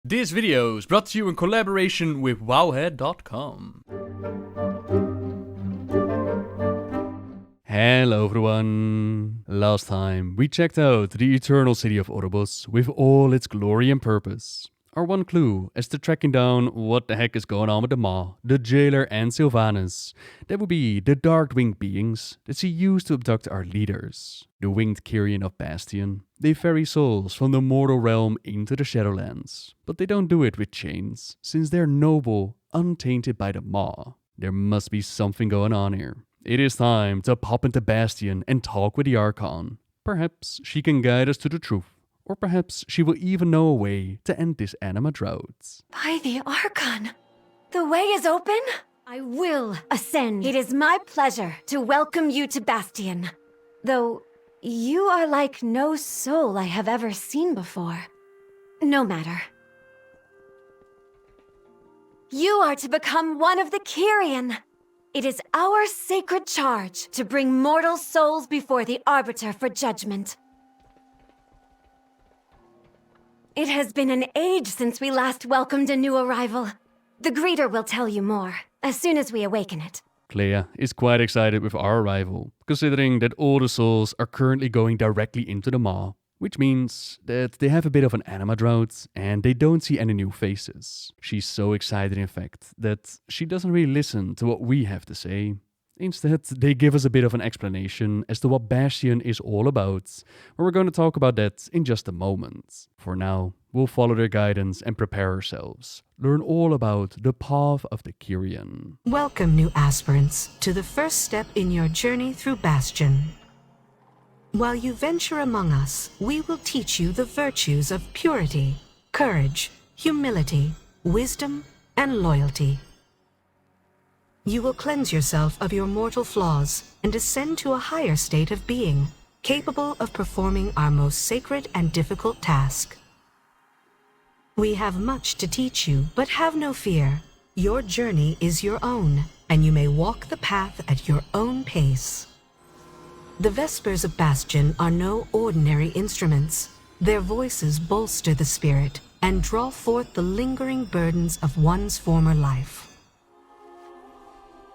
This video is brought to you in collaboration with wowhead.com. Hello everyone! Last time we checked out the eternal city of Oribos with all its glory and purpose. Our one clue as to tracking down what the heck is going on with the Maw, the jailer and Sylvanas. That would be the dark winged beings that she used to abduct our leaders. The winged Kyrian of Bastion. They ferry souls from the mortal realm into the Shadowlands. But they don't do it with chains, since they're noble, untainted by the Maw. There must be something going on here. It is time to pop into Bastion and talk with the Archon. Perhaps she can guide us to the truth. Or perhaps she will even know a way to end this anima drought. By the Archon, the way is open? I will ascend. It is my pleasure to welcome you to Bastion. Though you are like no soul I have ever seen before. No matter. You are to become one of the Kyrian. It is our sacred charge to bring mortal souls before the Arbiter for judgment. It has been an age since we last welcomed a new arrival. The greeter will tell you more, as soon as we awaken it. Clea is quite excited with our arrival, considering that all the souls are currently going directly into the Maw, which means that they have a bit of an anima drought and they don't see any new faces. She's so excited in fact, that she doesn't really listen to what we have to say. Instead, they give us a bit of an explanation as to what Bastion is all about, but we're going to talk about that in just a moment. For now, we'll follow their guidance and prepare ourselves. Learn all about the path of the Kyrian. Welcome, new aspirants, to the first step in your journey through Bastion. While you venture among us, we will teach you the virtues of purity, courage, humility, wisdom, and loyalty. You will cleanse yourself of your mortal flaws and ascend to a higher state of being, capable of performing our most sacred and difficult task. We have much to teach you, but have no fear. Your journey is your own, and you may walk the path at your own pace. The Vespers of Bastion are no ordinary instruments. Their voices bolster the spirit and draw forth the lingering burdens of one's former life.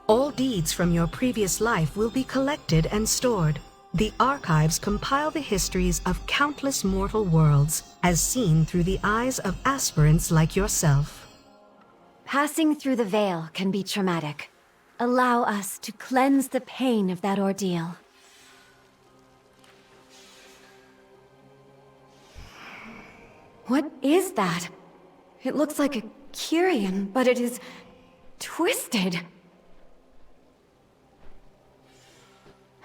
All deeds from your previous life will be collected and stored. The archives compile the histories of countless mortal worlds, as seen through the eyes of aspirants like yourself. Passing through the veil can be traumatic. Allow us to cleanse the pain of that ordeal. What is that? It looks like a Kyrian, but it is twisted.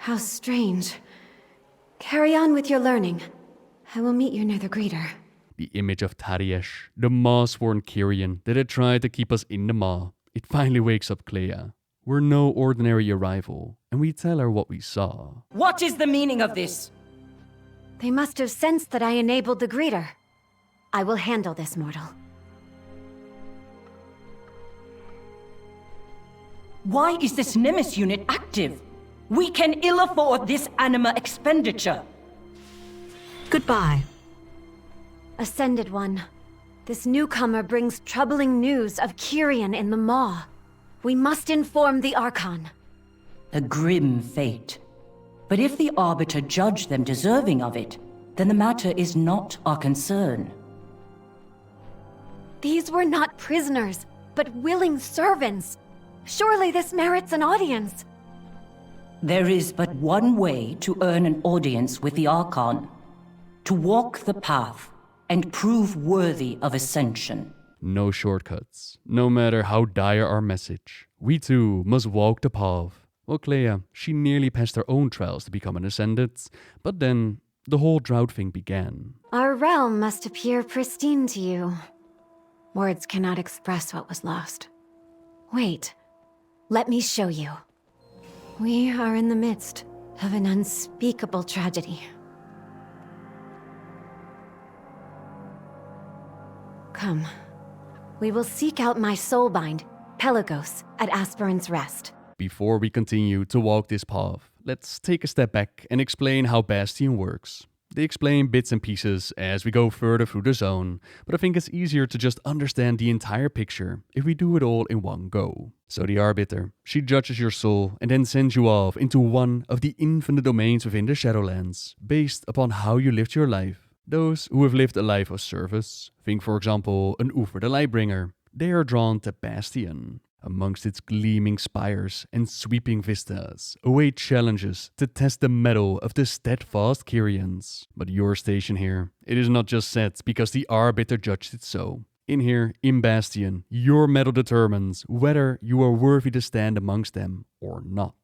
How strange. Carry on with your learning. I will meet you near the greeter. The image of Tariesh, the Maw-sworn Kyrian that had tried to keep us in the Maw. It finally wakes up Clea. We're no ordinary arrival, and we tell her what we saw. What is the meaning of this? They must have sensed that I enabled the greeter. I will handle this, mortal. Why is this Nemesis unit active? We can ill afford this anima expenditure. Goodbye. Ascended One, this newcomer brings troubling news of Kyrian in the Maw. We must inform the Archon. A grim fate. But if the Arbiter judge them deserving of it, then the matter is not our concern. These were not prisoners, but willing servants. Surely this merits an audience. There is but one way to earn an audience with the Archon. To walk the path and prove worthy of ascension. No shortcuts. No matter how dire our message, we too must walk the path. Well, Clea, she nearly passed her own trials to become an ascendant, but then the whole drought thing began. Our realm must appear pristine to you. Words cannot express what was lost. Wait, let me show you. We are in the midst of an unspeakable tragedy. Come. We will seek out my soulbind, Pelagos, at Aspirant's Rest. Before we continue to walk this path, let's take a step back and explain how Bastion works. They explain bits and pieces as we go further through the zone, but I think it's easier to just understand the entire picture if we do it all in one go. So the Arbiter, she judges your soul and then sends you off into one of the infinite domains within the Shadowlands, based upon how you lived your life. Those who have lived a life of service, think for example an Uther the Lightbringer, they are drawn to Bastion. Amongst its gleaming spires and sweeping vistas await challenges to test the mettle of the steadfast Kyrians. But your station here, it is not just set because the Arbiter judged it so. In here, in Bastion, your mettle determines whether you are worthy to stand amongst them or not.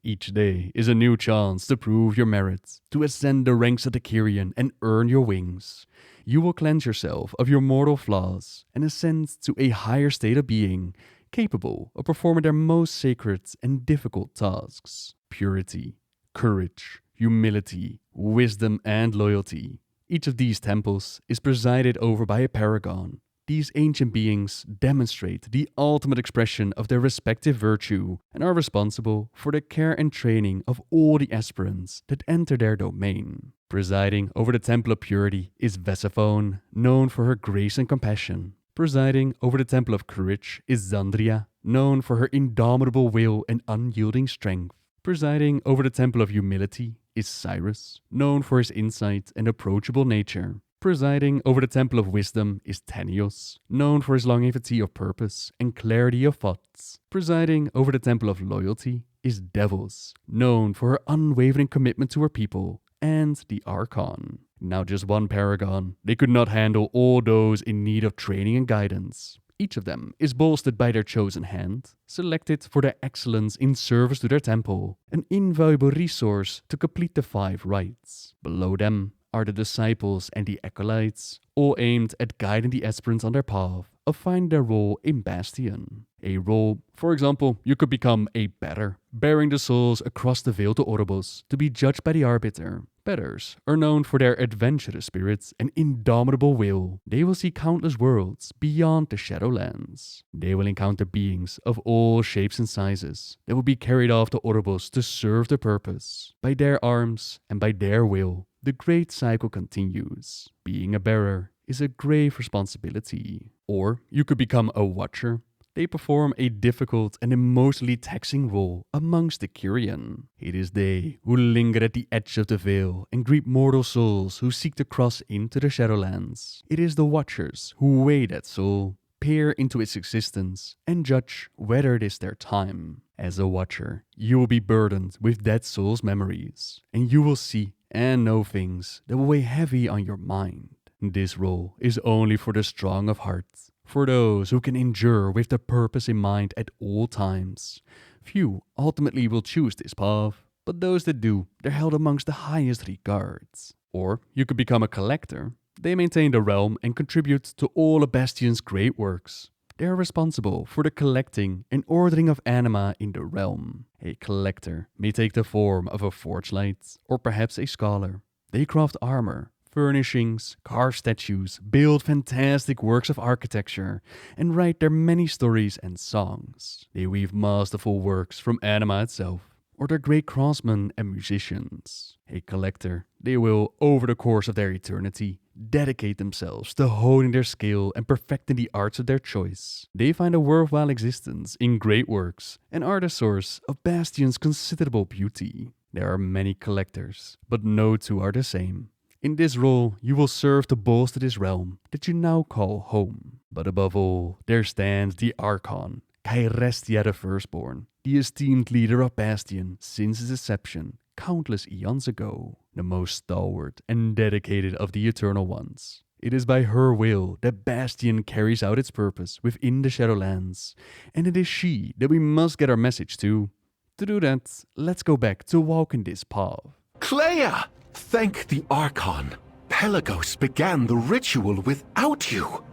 Each day is a new chance to prove your merits, to ascend the ranks of the Kyrian and earn your wings. You will cleanse yourself of your mortal flaws and ascend to a higher state of being, capable of performing their most sacred and difficult tasks. Purity, courage, humility, wisdom, and loyalty. Each of these temples is presided over by a paragon. These ancient beings demonstrate the ultimate expression of their respective virtue and are responsible for the care and training of all the aspirants that enter their domain. Presiding over the Temple of Purity is Vesiphone, known for her grace and compassion. Presiding over the Temple of Courage is Xandria, known for her indomitable will and unyielding strength. Presiding over the Temple of Humility is Cyrus, known for his insight and approachable nature. Presiding over the Temple of Wisdom is Tanios, known for his longevity of purpose and clarity of thoughts. Presiding over the Temple of Loyalty is Devils, known for her unwavering commitment to her people, and the Archon. Now just one paragon, they could not handle all those in need of training and guidance. Each of them is bolstered by their chosen hand, selected for their excellence in service to their temple, an invaluable resource to complete the 5 rites. Below them are the disciples and the acolytes, all aimed at guiding the aspirants on their path of finding their role in Bastion. A role, for example, you could become a better, bearing the souls across the veil to Oribos to be judged by the Arbiter. Betters are known for their adventurous spirits and indomitable will. They will see countless worlds beyond the Shadowlands. They will encounter beings of all shapes and sizes that will be carried off to Oribos to serve the purpose. By their arms and by their will, the great cycle continues. Being a bearer is a grave responsibility. Or you could become a watcher. They perform a difficult and emotionally taxing role amongst the Kyrian. It is they who linger at the edge of the veil and greet mortal souls who seek to cross into the Shadowlands. It is the Watchers who weigh that soul, peer into its existence, and judge whether it is their time. As a Watcher, you will be burdened with that soul's memories, and you will see and know things that will weigh heavy on your mind. This role is only for the strong of heart, for those who can endure with the purpose in mind at all times. Few ultimately will choose this path, but those that do, they're held amongst the highest regards. Or you could become a collector. They maintain the realm and contribute to all of Bastion's great works. They are responsible for the collecting and ordering of anima in the realm. A collector may take the form of a forgelight or perhaps a scholar. They craft armor, furnishings, carve statues, build fantastic works of architecture, and write their many stories and songs. They weave masterful works from anima itself, or they're great craftsmen and musicians. A collector, they will, over the course of their eternity, dedicate themselves to honing their skill and perfecting the arts of their choice. They find a worthwhile existence in great works and are the source of Bastion's considerable beauty. There are many collectors, but no two are the same. In this role, you will serve to bolster this realm that you now call home. But above all, there stands the Archon, Kairestia the Firstborn, the esteemed leader of Bastion since its inception, countless eons ago, the most stalwart and dedicated of the Eternal Ones. It is by her will that Bastion carries out its purpose within the Shadowlands, and it is she that we must get our message to. To do that, let's go back to walking this path. Clea! Thank the Archon. Pelagos began the ritual without you.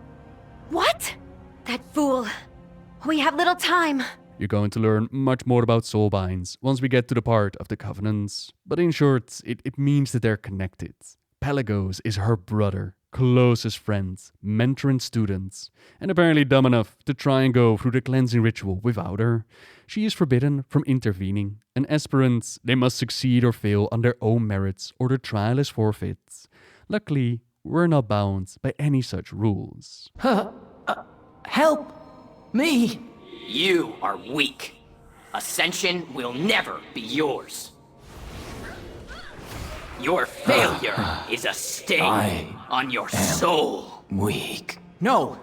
What? That fool. We have little time. You're going to learn much more about soulbinds once we get to the part of the Covenants. But in short, it means that they're connected. Pelagos is her brother, closest friends, mentoring students, and apparently dumb enough to try and go through the cleansing ritual without her. She is forbidden from intervening, and aspirants, they must succeed or fail on their own merits or the trial is forfeit. Luckily, we're not bound by any such rules. Help me! You are weak. Ascension will never be yours. Your failure is a stain on your soul. Weak. No!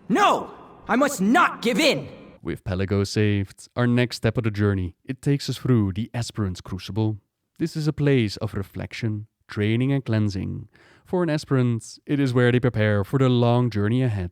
No! I must not give in! With Pelago saved, our next step of the journey, it takes us through the Aspirant's Crucible. This is a place of reflection, training and cleansing. For an aspirant, it is where they prepare for the long journey ahead.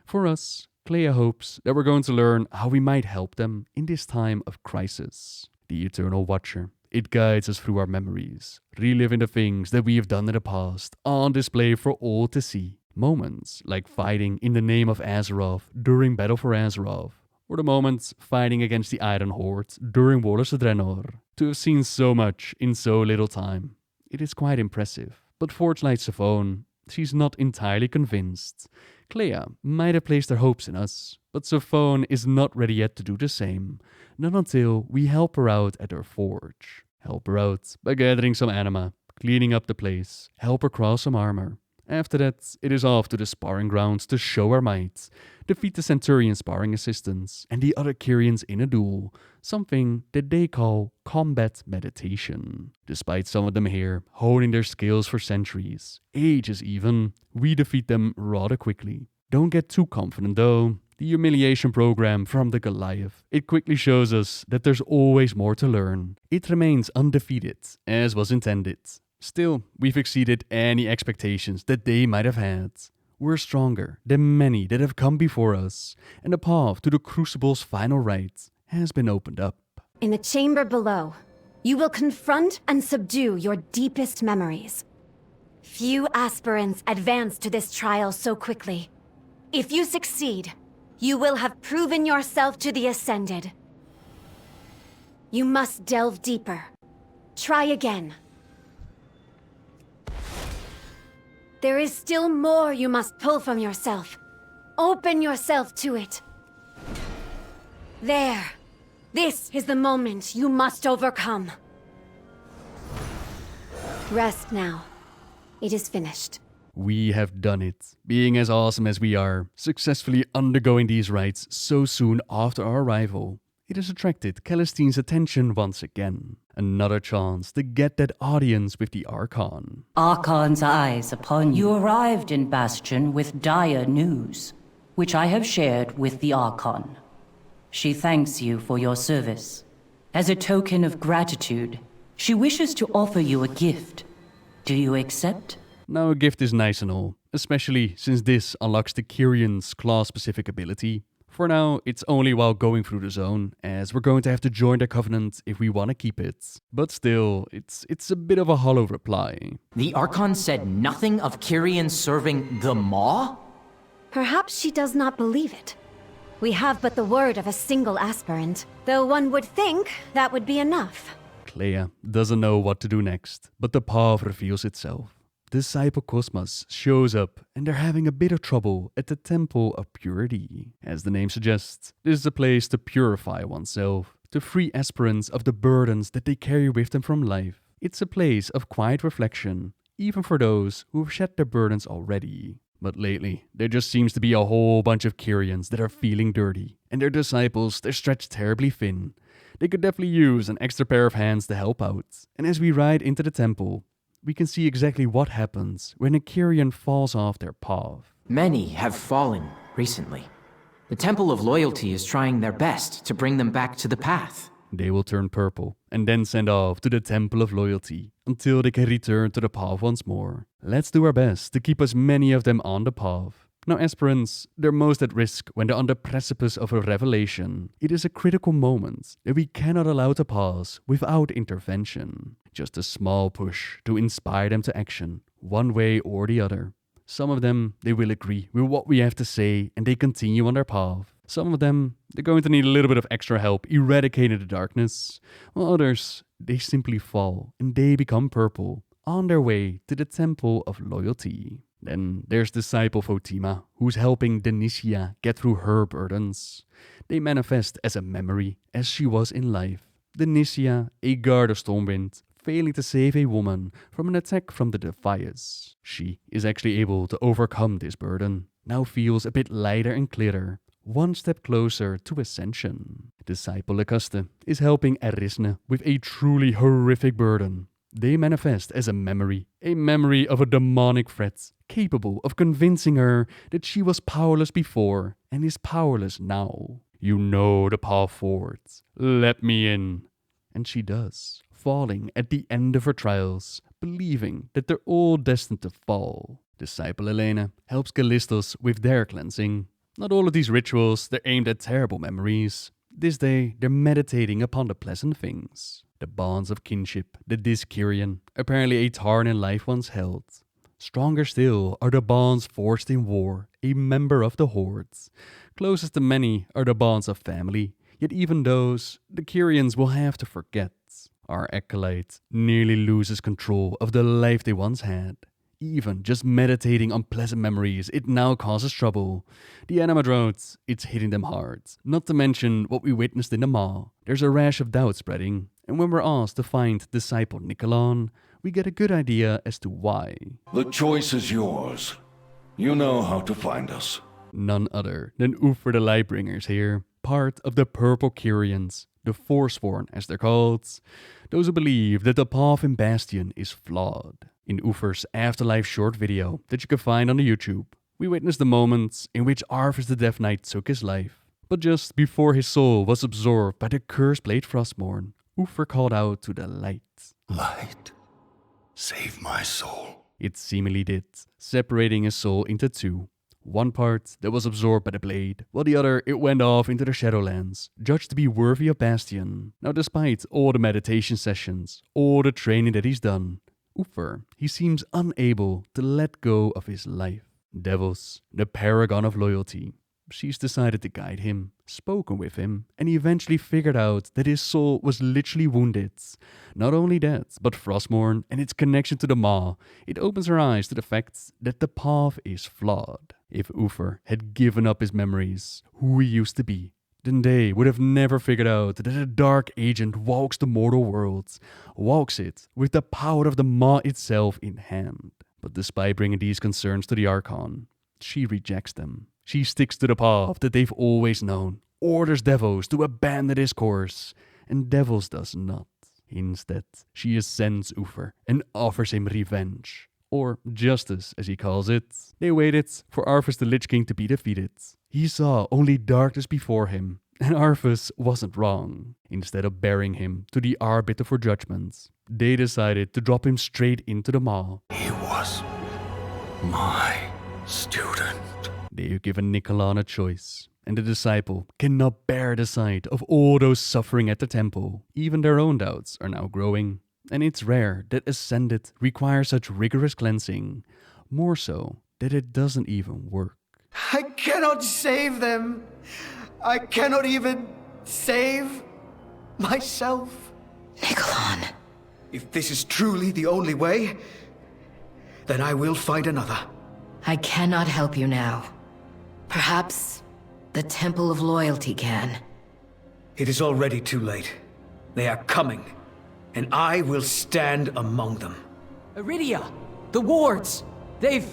For us, Clea hopes that we're going to learn how we might help them in this time of crisis. The Eternal Watcher, it guides us through our memories, reliving the things that we have done in the past, on display for all to see. Moments like fighting in the name of Azeroth during Battle for Azeroth, or the moments fighting against the Iron Horde during Warlords of Draenor. To have seen so much in so little time, it is quite impressive. But Forgelight Savone, she's not entirely convinced. Clea might have placed her hopes in us, but Savone is not ready yet to do the same, not until we help her out at her forge. Help her out by gathering some anima, cleaning up the place, help her cross some armor. After that, it is off to the sparring grounds to show our might, defeat the Centurion sparring assistants and the other Kyrians in a duel, something that they call combat meditation. Despite some of them here honing their skills for centuries, ages even, we defeat them rather quickly. Don't get too confident though. The humiliation program from the Goliath, it quickly shows us that there's always more to learn. It remains undefeated, as was intended. Still, we've exceeded any expectations that they might have had. We're stronger than many that have come before us, and the path to the Crucible's final rite has been opened up. In the chamber below, you will confront and subdue your deepest memories. Few aspirants advance to this trial so quickly. If you succeed, you will have proven yourself to the Ascended. You must delve deeper. Try again. There is still more you must pull from yourself. Open yourself to it. There. This is the moment you must overcome. Rest now. It is finished. We have done it. Being as awesome as we are, successfully undergoing these rites so soon after our arrival, it has attracted Celestine's attention once again. Another chance to get that audience with the Archon. Archon's eyes upon you. You arrived in Bastion with dire news, which I have shared with the Archon. She thanks you for your service. As a token of gratitude, she wishes to offer you a gift. Do you accept? Now a gift is nice and all, especially since this unlocks the Kyrian's class-specific ability. For now, it's only while going through the zone, as we're going to have to join the Covenant if we want to keep it. But still, it's a bit of a hollow reply. The Archon said nothing of Kyrian serving the Maw? Perhaps she does not believe it. We have but the word of a single aspirant, though one would think that would be enough. Clea doesn't know what to do next, but the path reveals itself. Disciple Cosmos shows up, and they're having a bit of trouble at the Temple of Purity. As the name suggests, this is a place to purify oneself, to free aspirants of the burdens that they carry with them from life. It's a place of quiet reflection, even for those who have shed their burdens already. But lately, there just seems to be a whole bunch of Kyrians that are feeling dirty, and their disciples, they're stretched terribly thin. They could definitely use an extra pair of hands to help out. And as we ride into the temple, we can see exactly what happens when a Kyrian falls off their path. Many have fallen recently. The Temple of Loyalty is trying their best to bring them back to the path. They will turn purple and then send off to the Temple of Loyalty until they can return to the path once more. Let's do our best to keep as many of them on the path. Now, aspirants, they're most at risk when they're on the precipice of a revelation. It is a critical moment that we cannot allow to pass without intervention. Just a small push to inspire them to action, one way or the other. Some of them, they will agree with what we have to say and they continue on their path. Some of them, they're going to need a little bit of extra help eradicating the darkness. While others, they simply fall and they become purple on their way to the Temple of Loyalty. Then there's disciple Fotima, who's helping Denicia get through her burdens. They manifest as a memory, as she was in life. Denicia, a guard of Stormwind, failing to save a woman from an attack from the Defias. She is actually able to overcome this burden, now feels a bit lighter and clearer, one step closer to ascension. Disciple Lacoste is helping Arisne with a truly horrific burden. They manifest as a memory of a demonic threat, capable of convincing her that she was powerless before and is powerless now. You know the path forward. Let me in. And she does, falling at the end of her trials, believing that they're all destined to fall. Disciple Elena helps Callistos with their cleansing. Not all of these rituals, they're aimed at terrible memories. This day, they're meditating upon the pleasant things. The bonds of kinship that this Kyrian, apparently a Tarn in life once held. Stronger still are the bonds forged in war, a member of the Hordes. Closest to many are the bonds of family, yet even those, the Kyrians will have to forget. Our acolyte nearly loses control of the life they once had. Even just meditating on pleasant memories, it now causes trouble. The Animadrones, it's hitting them hard. Not to mention what we witnessed in the Maw. There's a rash of doubt spreading, and when we're asked to find disciple Nicolon, we get a good idea as to why. The choice is yours. You know how to find us. None other than Uther the Lightbringers here, part of the Purple Kyrians, the Forsworn as they're called. Those who believe that the path in Bastion is flawed. In Uther's Afterlife short video that you can find on the YouTube, we witness the moments in which Arthas the Death Knight took his life. But just before his soul was absorbed by the cursed blade Frostmourne, Uther called out to the light. Light, save my soul. It seemingly did, separating his soul into two. One part that was absorbed by the blade, while the other it went off into the Shadowlands, judged to be worthy of Bastion. Now despite all the meditation sessions, all the training that he's done, Uther, he seems unable to let go of his life. Devos, the paragon of loyalty, she's decided to guide him, spoken with him, and he eventually figured out that his soul was literally wounded. Not only that, but Frostmourne and its connection to the Maw, it opens her eyes to the fact that the path is flawed. If Uther had given up his memories, who he used to be, then they would have never figured out that a dark agent walks the mortal world, walks it with the power of the Maw itself in hand. But despite bringing these concerns to the Archon, she rejects them. She sticks to the path that they've always known, orders Devos to abandon his course, and Devos does not. Instead, she ascends Uther and offers him revenge, or justice as he calls it. They waited for Arthas the Lich King to be defeated. He saw only darkness before him, and Arthas wasn't wrong. Instead of bearing him to the Arbiter for judgment, they decided to drop him straight into the Maw. He was my student. They've given Nicolon a choice, and the disciple cannot bear the sight of all those suffering at the temple. Even their own doubts are now growing, and it's rare that Ascended requires such rigorous cleansing, more so that it doesn't even work. I cannot save them. I cannot even save myself. Nicolon. If this is truly the only way, then I will find another. I cannot help you now. Perhaps the Temple of Loyalty can. It is already too late. They are coming, and I will stand among them. Iridia! The wards! They've...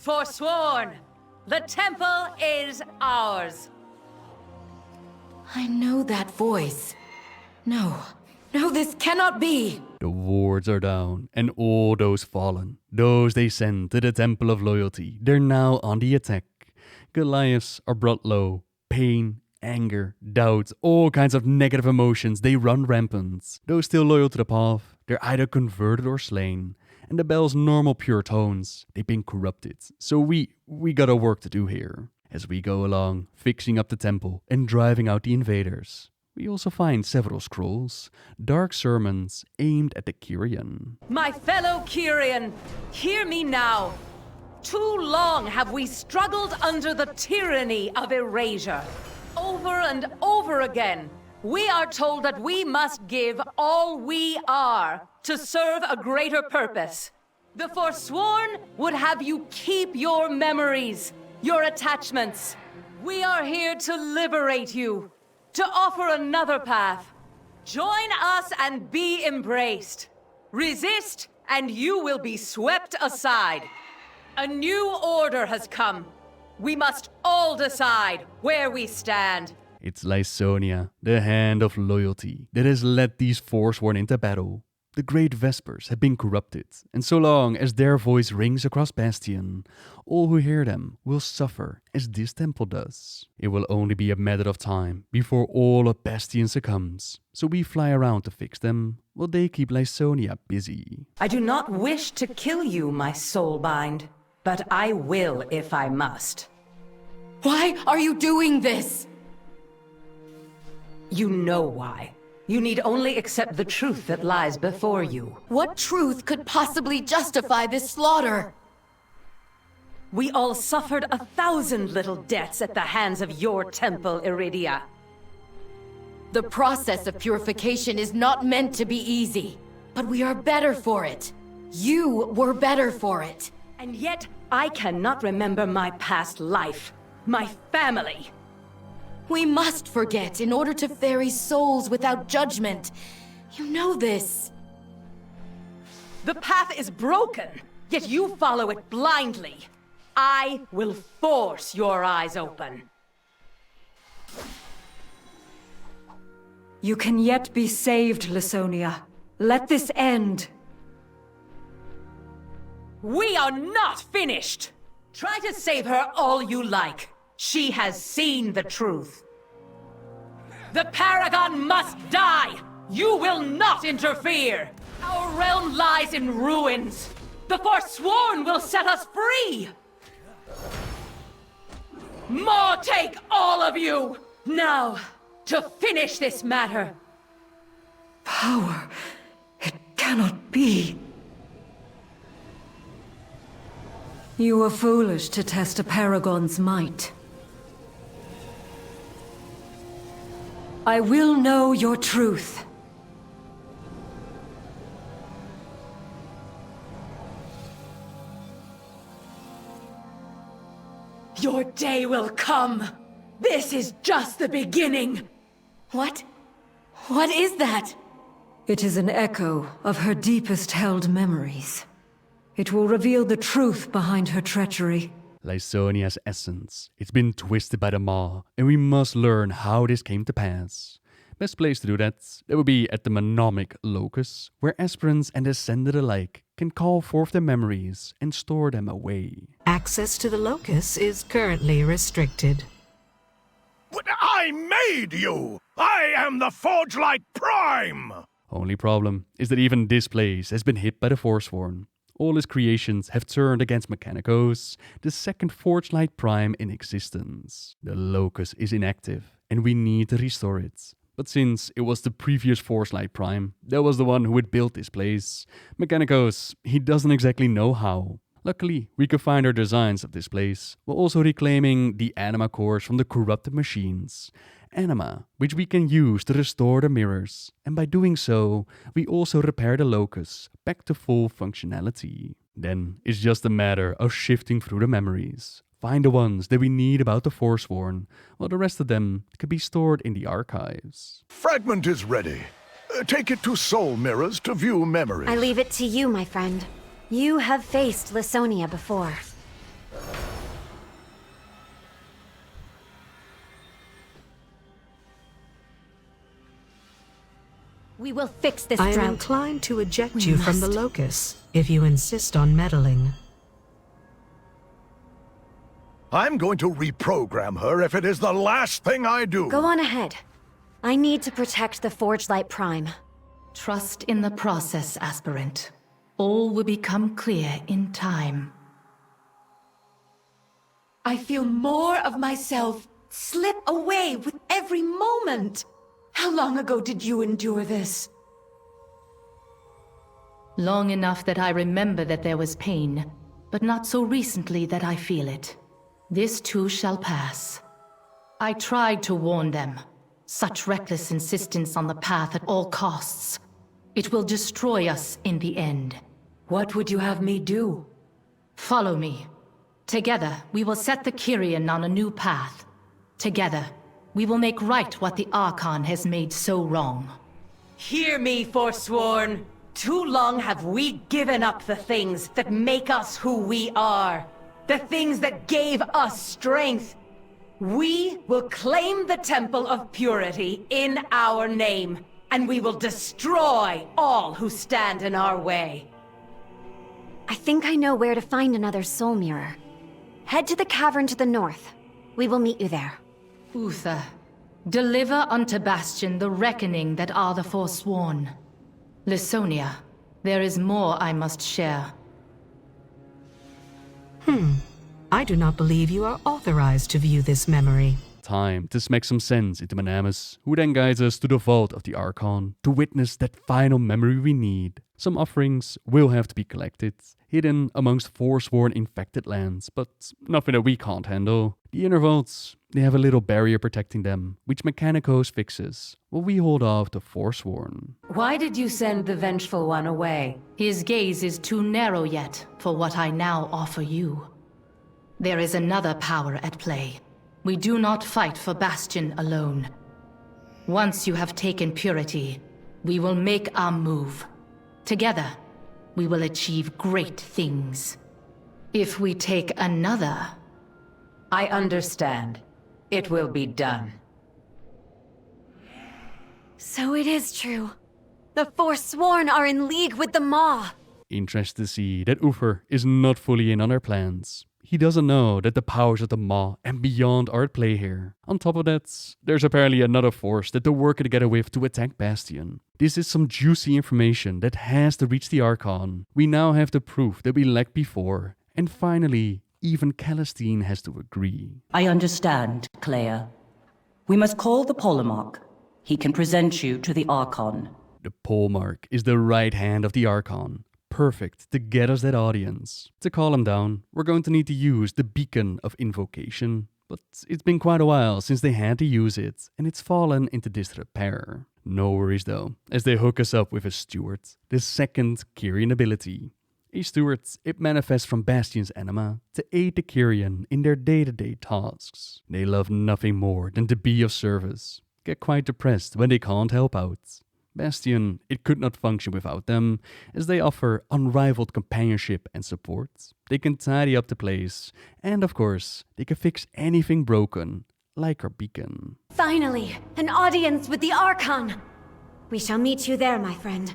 Forsworn! The temple is ours! I know that voice. No, this cannot be! The wards are down, and all those fallen, those they sent to the Temple of Loyalty, they're now on the attack. Goliaths are brought low, pain Anger, doubt, all kinds of negative emotions, they run rampant. Those still loyal to the path, they're either converted or slain. And the bell's normal pure tones, they've been corrupted. So we got a work to do here. As we go along, fixing up the temple and driving out the invaders. We also find several scrolls, dark sermons aimed at the Kyrian. My fellow Kyrian, hear me now. Too long have we struggled under the tyranny of erasure. Over and over again, we are told that we must give all we are to serve a greater purpose. The Forsworn would have you keep your memories, your attachments. We are here to liberate you, to offer another path. Join us and be embraced. Resist, and you will be swept aside. A new order has come. We must all decide where we stand. It's Lysonia, the hand of loyalty, that has led these Forsworn into battle. The great Vespers have been corrupted, and so long as their voice rings across Bastion, all who hear them will suffer as this temple does. It will only be a matter of time before all of Bastion succumbs, so we fly around to fix them, while they keep Lysonia busy. I do not wish to kill you, my soulbind, but I will if I must. Why are you doing this? You know why. You need only accept the truth that lies before you. What truth could possibly justify this slaughter? We all suffered 1,000 little deaths at the hands of your temple, Iridia. The process of purification is not meant to be easy, but we are better for it. You were better for it. And yet, I cannot remember my past life, my family. We must forget in order to ferry souls without judgment. You know this. The path is broken, yet you follow it blindly. I will force your eyes open. You can yet be saved, Lysonia. Let this end. We are not finished! Try to save her all you like. She has seen the truth. The Paragon must die! You will not interfere! Our realm lies in ruins! The Forsworn will set us free! More take all of you! Now, to finish this matter. Power. It cannot be. You were foolish to test a Paragon's might. I will know your truth. Your day will come. This is just the beginning. What? What is that? It is an echo of her deepest held memories. It will reveal the truth behind her treachery. Lysonia's essence. It's been twisted by the Maw, and we must learn how this came to pass. Best place to do that would be at the Mnemonic Locus, where aspirants and ascended alike can call forth their memories and store them away. Access to the Locus is currently restricted. But I made you! I am the Forgelight Prime! Only problem is that even this place has been hit by the Forsworn. All his creations have turned against Mechanicos, the second Forgelight Prime in existence. The Locus is inactive, and we need to restore it. But since it was the previous Forgelight Prime, that was the one who had built this place, Mechanicos, he doesn't exactly know how. Luckily, we could find our designs of this place, while also reclaiming the anima cores from the corrupted machines. Anima, which we can use to restore the mirrors, and by doing so, we also repair the Locus back to full functionality. Then it's just a matter of shifting through the memories. Find the ones that we need about the Forsworn, while the rest of them could be stored in the archives. Fragment is ready. Take it to Soul Mirrors to view memories. I leave it to you, my friend. You have faced Lysonia before. We will fix this I drought. am inclined to eject We you from the must. Locus, if you insist on meddling. I'm going to reprogram her if it is the last thing I do. Go on ahead. I need to protect the Forge Light Prime. Trust in the process, aspirant. All will become clear in time. I feel more of myself slip away with every moment. How long ago did you endure this? Long enough that I remember that there was pain, but not so recently that I feel it. This too shall pass. I tried to warn them. Such reckless insistence on the path at all costs. It will destroy us in the end. What would you have me do? Follow me. Together, we will set the Kyrian on a new path. Together, we will make right what the Archon has made so wrong. Hear me, Forsworn. Too long have we given up the things that make us who we are. The things that gave us strength. We will claim the Temple of Purity in our name, and we will destroy all who stand in our way. I think I know where to find another soul mirror. Head to the cavern to the north. We will meet you there. Uther, deliver unto Bastion the reckoning that are the Forsworn. Lysonia, there is more I must share. I do not believe you are authorized to view this memory. Time to smack some sense into Manamus, who then guides us to the vault of the Archon to witness that final memory we need. Some offerings will have to be collected, hidden amongst Forsworn infected lands, but nothing that we can't handle. The inner vaults, they have a little barrier protecting them, which Mechanicos fixes, while we hold off the Forsworn. Why did you send the Vengeful One away? His gaze is too narrow yet for what I now offer you. There is another power at play. We do not fight for Bastion alone. Once you have taken Purity, we will make our move. Together, we will achieve great things. If we take another... I understand. It will be done. So it is true. The Forsworn are in league with the Maw. Interested to see that Uther is not fully in on our plans. He doesn't know that the powers of the Maw and beyond are at play here. On top of that, there's apparently another force that they're working together with to attack Bastion. This is some juicy information that has to reach the Archon. We now have the proof that we lacked before. And finally, even Celestine has to agree. I understand, Clea. We must call the Polemarch. He can present you to the Archon. The Polemarch is the right hand of the Archon. Perfect to get us that audience. To call him down, we're going to need to use the Beacon of Invocation. But it's been quite a while since they had to use it, and it's fallen into disrepair. No worries though, as they hook us up with a Steward, the second Kyrian ability. A Steward, it manifests from Bastion's anima to aid the Kyrian in their day-to-day tasks. They love nothing more than to be of service. Get quite depressed when they can't help out. Bastion, it could not function without them, as they offer unrivaled companionship and support. They can tidy up the place, and of course, they can fix anything broken, like our beacon. Finally, an audience with the Archon! We shall meet you there, my friend.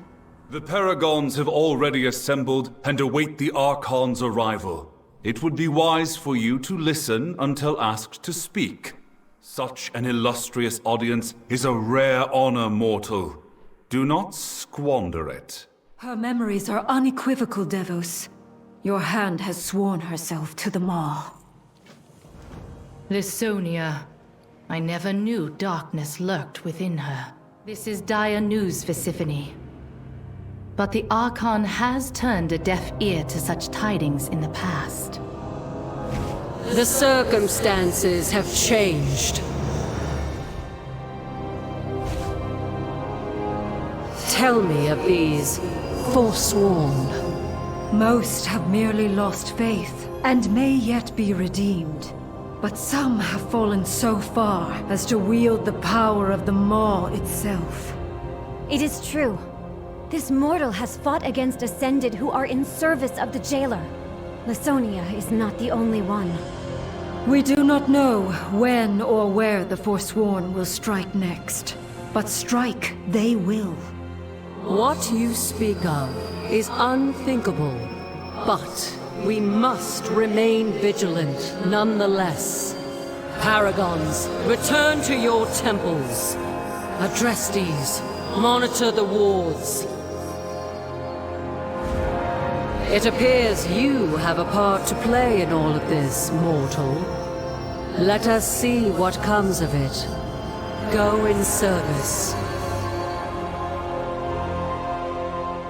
The Paragons have already assembled and await the Archon's arrival. It would be wise for you to listen until asked to speak. Such an illustrious audience is a rare honor, mortal. Do not squander it. Her memories are unequivocal, Devos. Your hand has sworn herself to the Maw. Lysonia, I never knew darkness lurked within her. This is dire news for Siphonie. But the Archon has turned a deaf ear to such tidings in the past. The circumstances have changed. Tell me of these Forsworn. Most have merely lost faith, and may yet be redeemed. But some have fallen so far as to wield the power of the Maw itself. It is true. This mortal has fought against Ascended who are in service of the Jailer. Lysonia is not the only one. We do not know when or where the Forsworn will strike next, but strike they will. What you speak of is unthinkable, but We must remain vigilant, nonetheless. Paragons, return to your temples. Adrestes, monitor the wards. It appears you have a part to play in all of this, mortal. Let us see what comes of it. Go in service.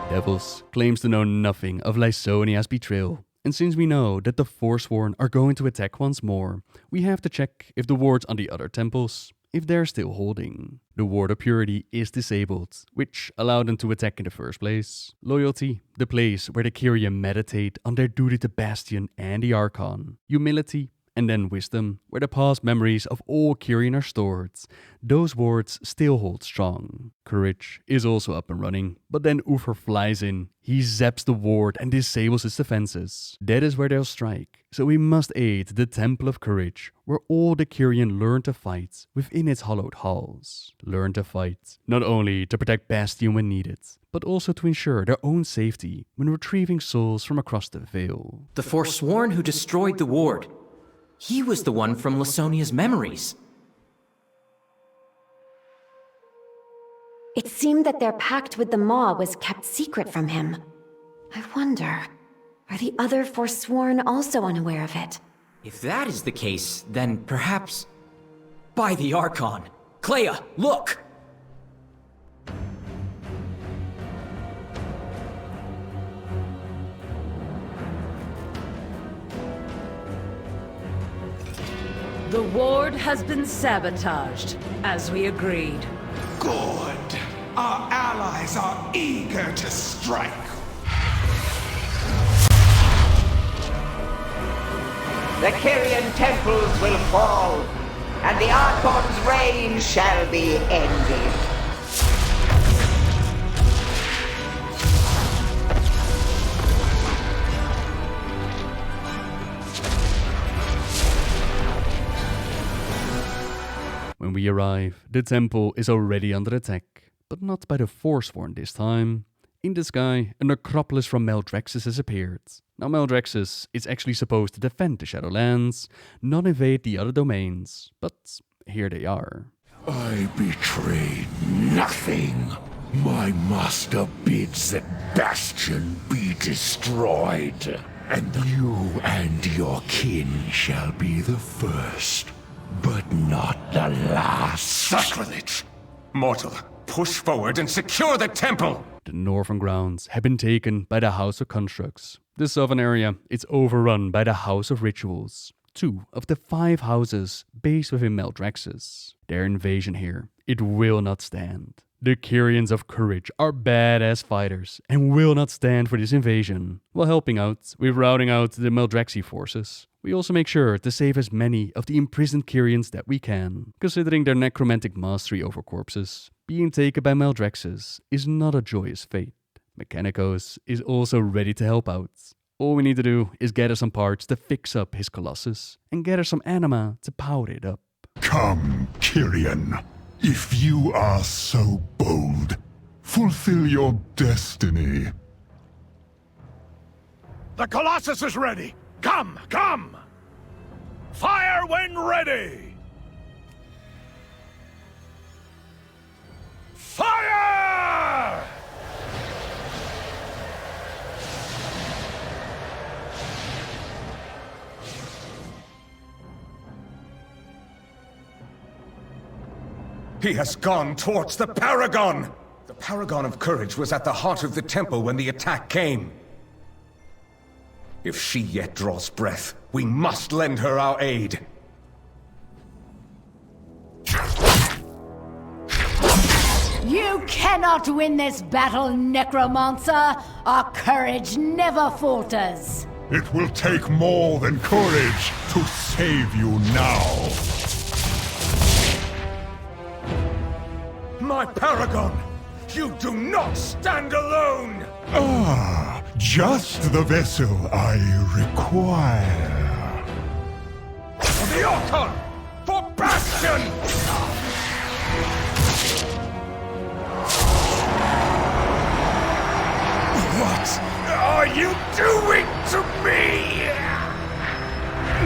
Devils claims to know nothing of Lysonia's betrayal, and since we know that the Forsworn are going to attack once more, we have to check if the wards on the other temples, if they're still holding. The Ward of Purity is disabled, which allowed them to attack in the first place. Loyalty, the place where the Kyrian meditate on their duty to Bastion and the Archon. Humility, and then Wisdom, where the past memories of all Kyrian are stored. Those wards still hold strong. Courage is also up and running, but then Uther flies in. He zaps the ward and disables its defenses. That is where they'll strike, so we must aid the Temple of Courage, where all the Kyrian learn to fight within its hallowed halls. Learn to fight, not only to protect Bastion when needed, but also to ensure their own safety when retrieving souls from across the Veil. The Forsworn who destroyed the ward. He was the one from Lysonia's memories. It seemed that their pact with the Maw was kept secret from him. I wonder, are the other Forsworn also unaware of it? If that is the case, then perhaps... By the Archon! Clea, look! The ward has been sabotaged, as we agreed. Good. Our allies are eager to strike. The Kyrian temples will fall, and the Archon's reign shall be ended. When we arrive, the temple is already under attack, but not by the Forsworn this time. In the sky, a necropolis from Maldraxxus has appeared. Now Maldraxxus is actually supposed to defend the Shadowlands, not invade the other domains, but here they are. I betrayed nothing. My master bids that Bastion be destroyed, and you and your kin shall be the first, but not the last. Sacrilege! Mortal, push forward and secure the temple! The northern grounds have been taken by the House of Constructs. The southern area is overrun by the House of Rituals, 2 of the 5 houses based within Maldraxxus. Their invasion here, it will not stand. The Kyrians of Courage are badass fighters and will not stand for this invasion. While helping out with routing out the Maldraxxi forces, we also make sure to save as many of the imprisoned Kyrians that we can. Considering their necromantic mastery over corpses, being taken by Maldraxxus is not a joyous fate. Mechanicos is also ready to help out. All we need to do is gather some parts to fix up his Colossus, and gather some anima to power it up. Come, Kyrian. If you are so bold, fulfill your destiny. The Colossus is ready! Come, come! Fire when ready! Fire! He has gone towards the Paragon! The Paragon of Courage was at the heart of the temple when the attack came. If she yet draws breath, we must lend her our aid. You cannot win this battle, Necromancer! Our courage never falters! It will take more than courage to save you now. My Paragon! You do not stand alone! Ah, just the vessel I require. For the Archon! For Bastion! What? I are you doing to me?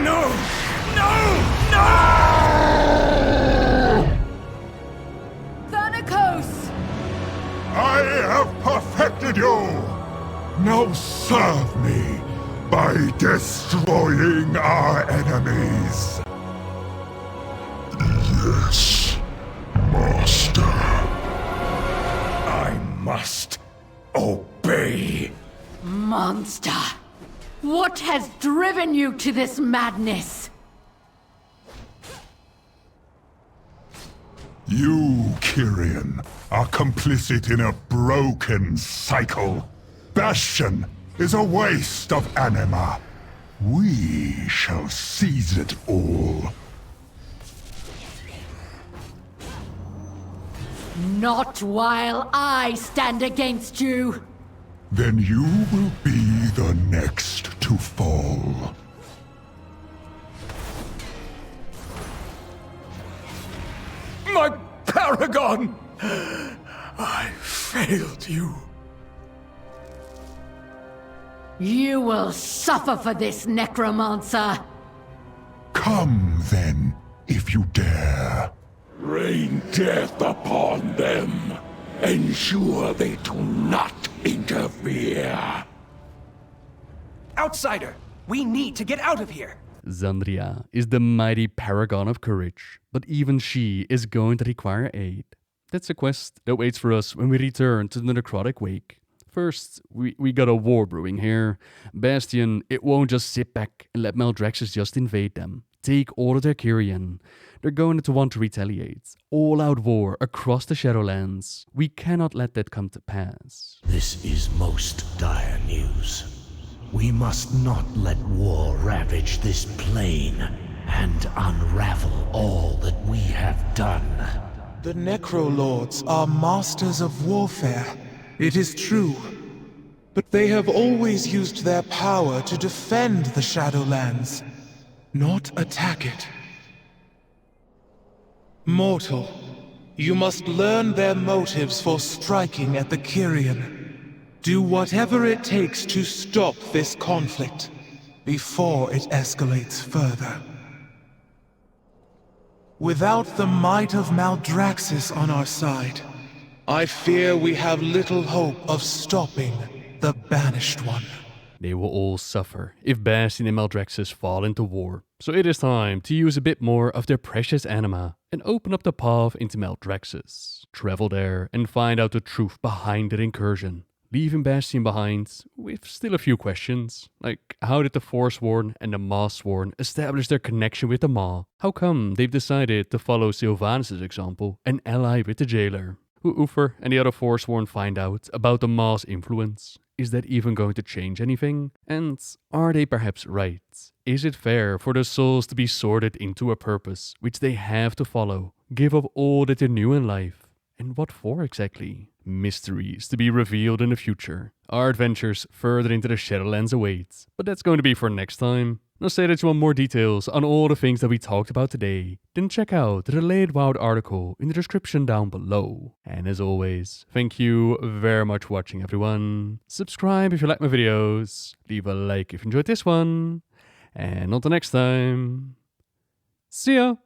No! No! No! Thanatos! I have perfected you! Now serve me by destroying our enemies. Yes, Master. I must obey. Monster! What has driven you to this madness? You, Kyrian, are complicit in a broken cycle. Bastion is a waste of anima. We shall seize it all. Not while I stand against you! Then you will be the next to fall. My Paragon! I failed you. You will suffer for this, Necromancer! Come then, if you dare. Rain death upon them. Ensure they do not interfere. Outsider, we need to get out of here. Xandria is the mighty paragon of courage, but even she is going to require aid. That's a quest that waits for us when we return to the Necrotic Wake. First, we got a war brewing here. Bastion, it won't just sit back and let Maldraxxus just invade them. Take all of their Kyrian. They're going to want to retaliate. All-out war across the Shadowlands. We cannot let that come to pass. This is most dire news. We must not let war ravage this plane and unravel all that we have done. The Necrolords are masters of warfare. It is true. But they have always used their power to defend the Shadowlands, not attack it. Mortal, you must learn their motives for striking at the Kyrian. Do whatever it takes to stop this conflict before it escalates further. Without the might of Maldraxxus on our side, I fear we have little hope of stopping the Banished One. They will all suffer if Bastion and Maldraxxus fall into war. So it is time to use a bit more of their precious anima and open up the path into Maldraxxus. Travel there and find out the truth behind their incursion. Leaving Bastion behind with still a few questions, like how did the Forsworn and the Mawsworn establish their connection with the Maw? How come they've decided to follow Sylvanas' example and ally with the Jailer? Will Uther and the other Forsworn find out about the Maw's influence? Is that even going to change anything? And are they perhaps right? Is it fair for their souls to be sorted into a purpose which they have to follow? Give up all that they knew in life? And what for exactly? Mysteries to be revealed in the future. Our adventures further into the Shadowlands await, but that's going to be for next time. Now say that you want more details on all the things that we talked about today, then check out the related WoW article in the description down below. And as always, thank you very much for watching everyone. Subscribe if you like my videos, leave a like if you enjoyed this one, and until next time, see ya!